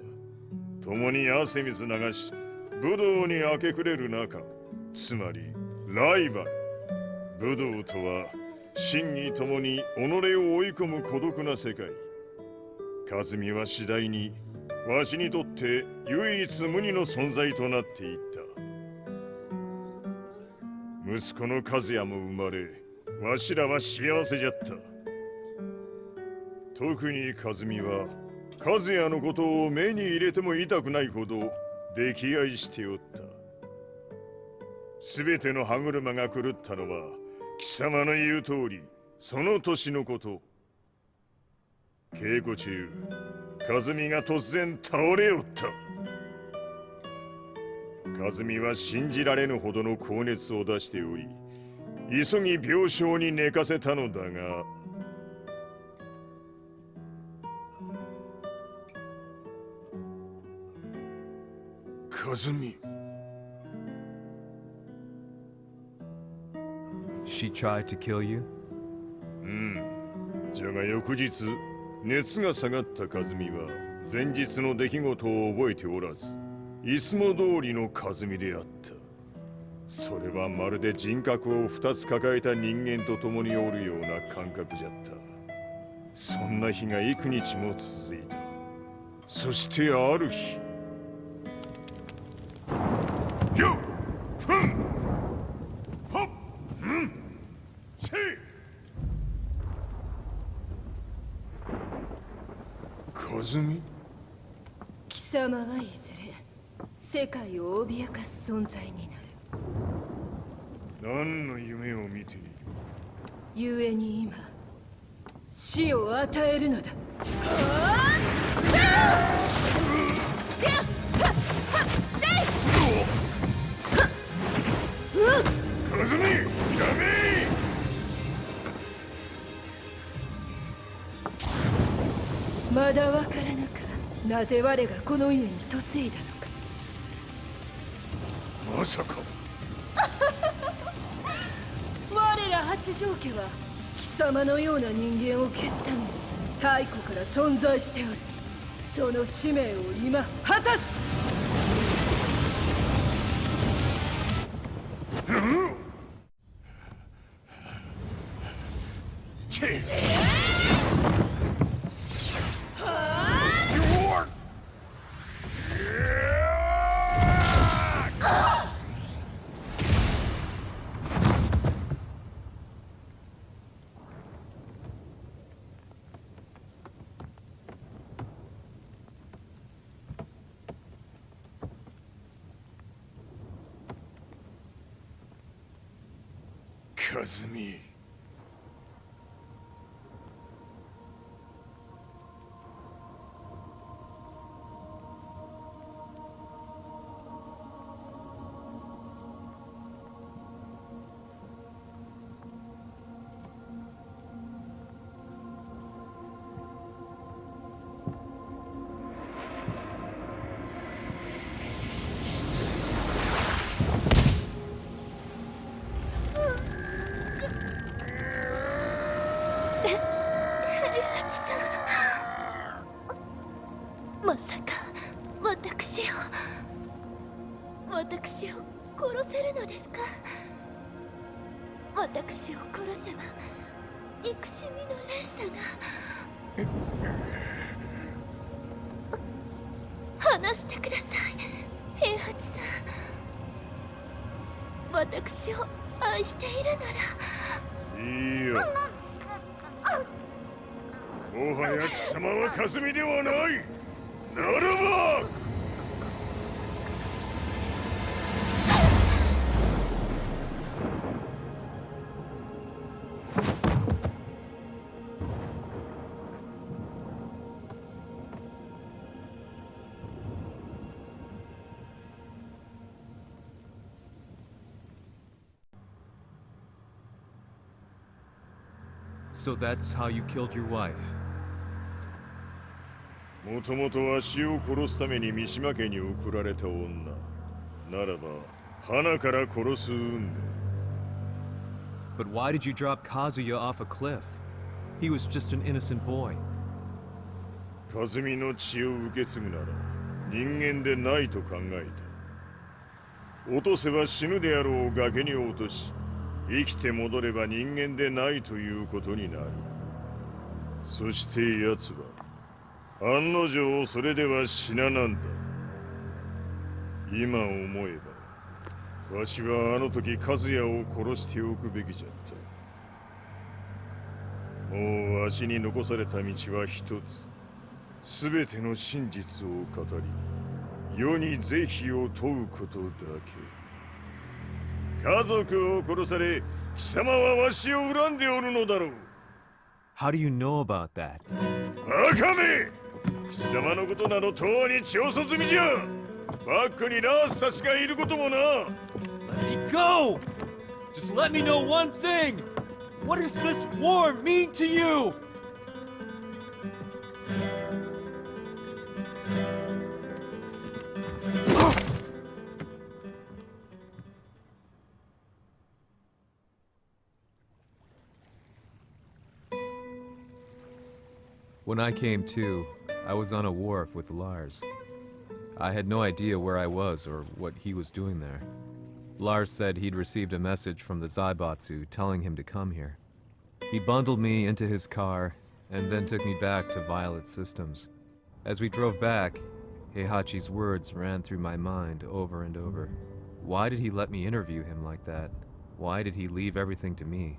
共に汗水流し、武道に明け暮れる中、つまりライバル。武道とは、真に共に己を追い込む孤独な世界。和美は次第に、わしにとって唯一無二の存在となっていった。息子の和也も生まれ、わしらは幸せじゃった。特に和美は、和也のことを目に入れても痛くないほど溺愛しておった。すべての歯車が狂ったのは、貴様の言う通り、その年のこと。稽古中、和美が突然倒れおった。和美は信じられぬほどの高熱を出しており、急ぎ病床に寝かせたのだが、和美。She tried to kill you? じゃが翌日、熱が下がった和美は、前日の出来事を覚えておらず、いつも通りの和美であった。それはまるで人格を2つ抱えた人間と共におるような感覚じゃった。そんな日が幾日も続いた。そしてある日、よっふんはっうんせい和美。貴様はいずれ世界を脅かす存在になる。何の夢を見ている？故に今死を与えるのだ。和美、やめ！まだわからぬか、なぜ我がこの家に嫁いだのか。まさか。我ら八丈家は貴様のような人間を消すために太古から存在しておる。その使命を今果たす。和美。私を殺せるのですか？私を殺せば憎しみの連鎖が。話してください、平八さん。私を愛しているなら。いいよ。もはや貴様は霞ではない。ならばSo that's how you killed your wife. もともとわしを殺すために三島家に送られた女ならば花から殺す運命。 But why did you drop Kazuya off a cliff? He was just an innocent boy. 和美の血を受け継ぐなら人間でないと考えた。落とせば死ぬであろう崖に落とし生きて戻れば人間でないということになる。そして奴は案の定それでは死ななんだ。今思えばわしはあの時和也を殺しておくべきじゃった。もうわしに残された道は一つ。すべての真実を語り世に是非を問うことだけ。家族を殺され貴様はわしを恨んでおるのだろう。 How do you know about that? バカめ！貴様のことなどとうに調査済みじゃ。バックにラースたちがいることもな。 Let me go! Just let me know one thing! What does this war mean to you? When I came to, I was on a wharf with Lars. I had no idea where I was or what he was doing there. Lars said he'd received a message from the Zaibatsu telling him to come here. He bundled me into his car and then took me back to Violet Systems. As we drove back, Heihachi's words ran through my mind over and over. Why did he let me interview him like that? Why did he leave everything to me?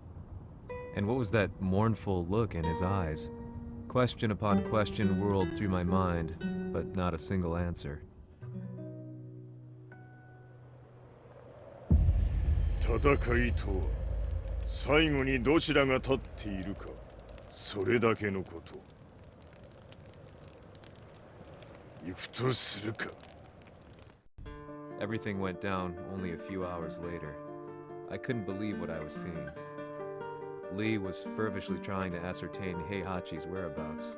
And what was that mournful look in his eyes? Question upon question whirled through my mind, but not a single answer. 戦いとは最後にどちらが立っているか、それだけのこと。行くとするか。 Everything went down only a few hours later. I couldn't believe what I was seeing. Lee was feverishly trying to ascertain Heihachi's whereabouts.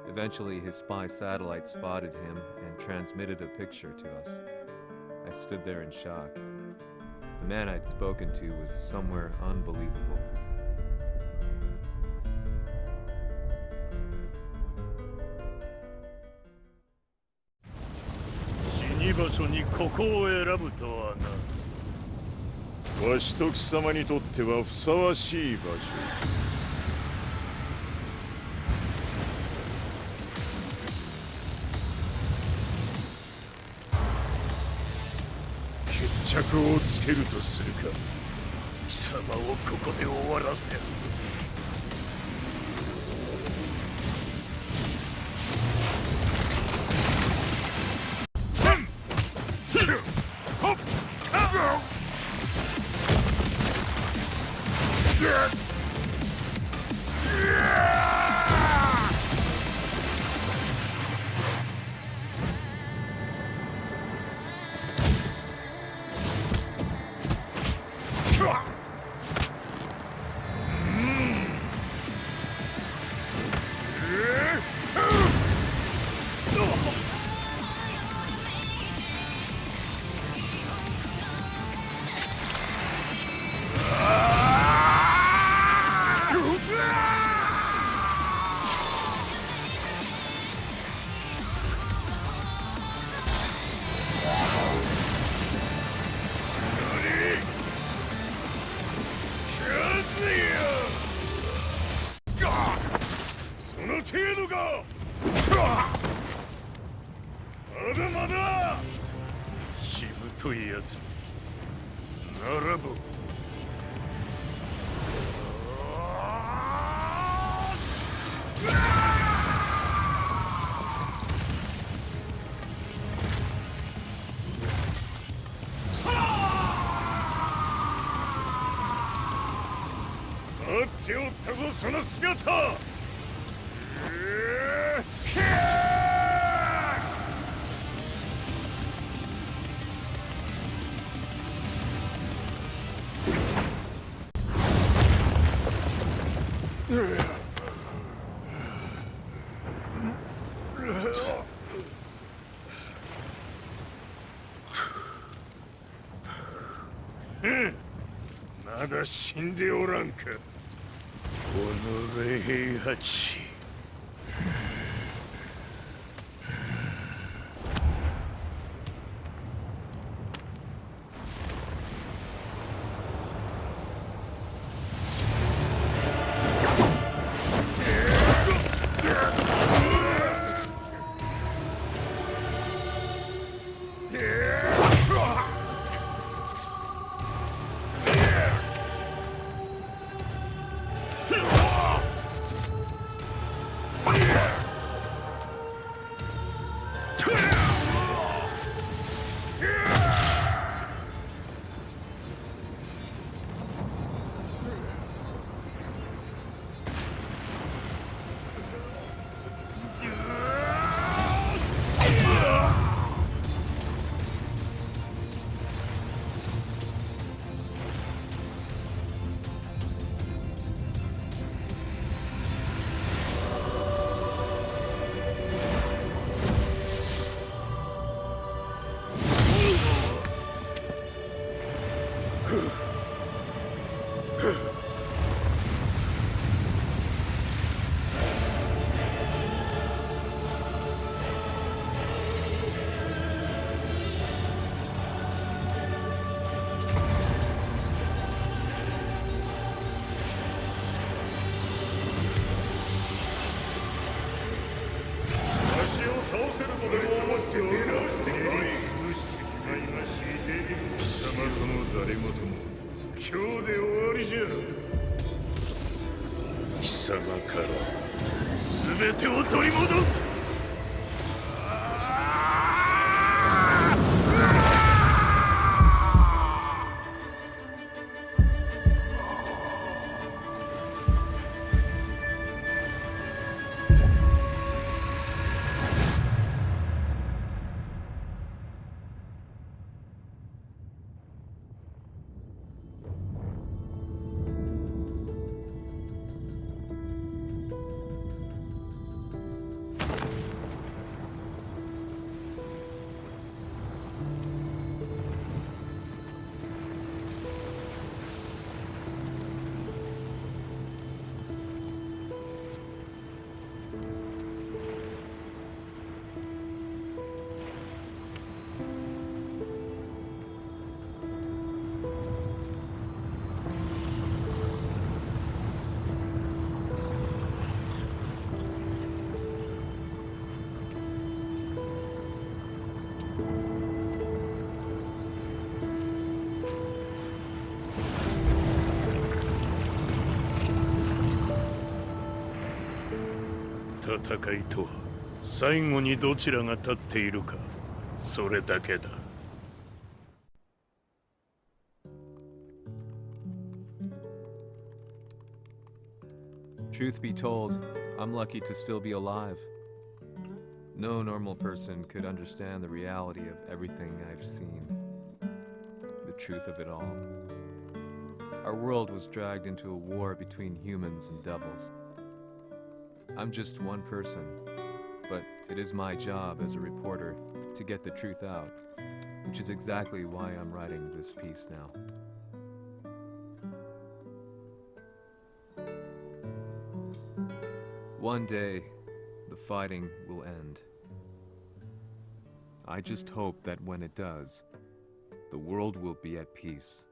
Eventually, his spy satellite spotted him and transmitted a picture to us. I stood there in shock. The man I'd spoken to was somewhere unbelievable. 死に場所にここを選ぶとはな。 わしと貴様にとってはふさわしい場所。決着をつけるとするか。貴様をここで終わらせる。といやつ並ぼう。待っておったぞその姿。まだ死んでおらんか。おのれ平八。貴様から全てを取り戻す。戦いとは最後にどちらが立っているか、それだけだ。Truth be told, I'm lucky to still be alive. No normal person could understand the reality of everything I've seen. The truth of it all. Our world was dragged into a war between humans and devils. I'm just one person, but it is my job as a reporter to get the truth out, which is exactly why I'm writing this piece now. One day, the fighting will end. I just hope that when it does, the world will be at peace.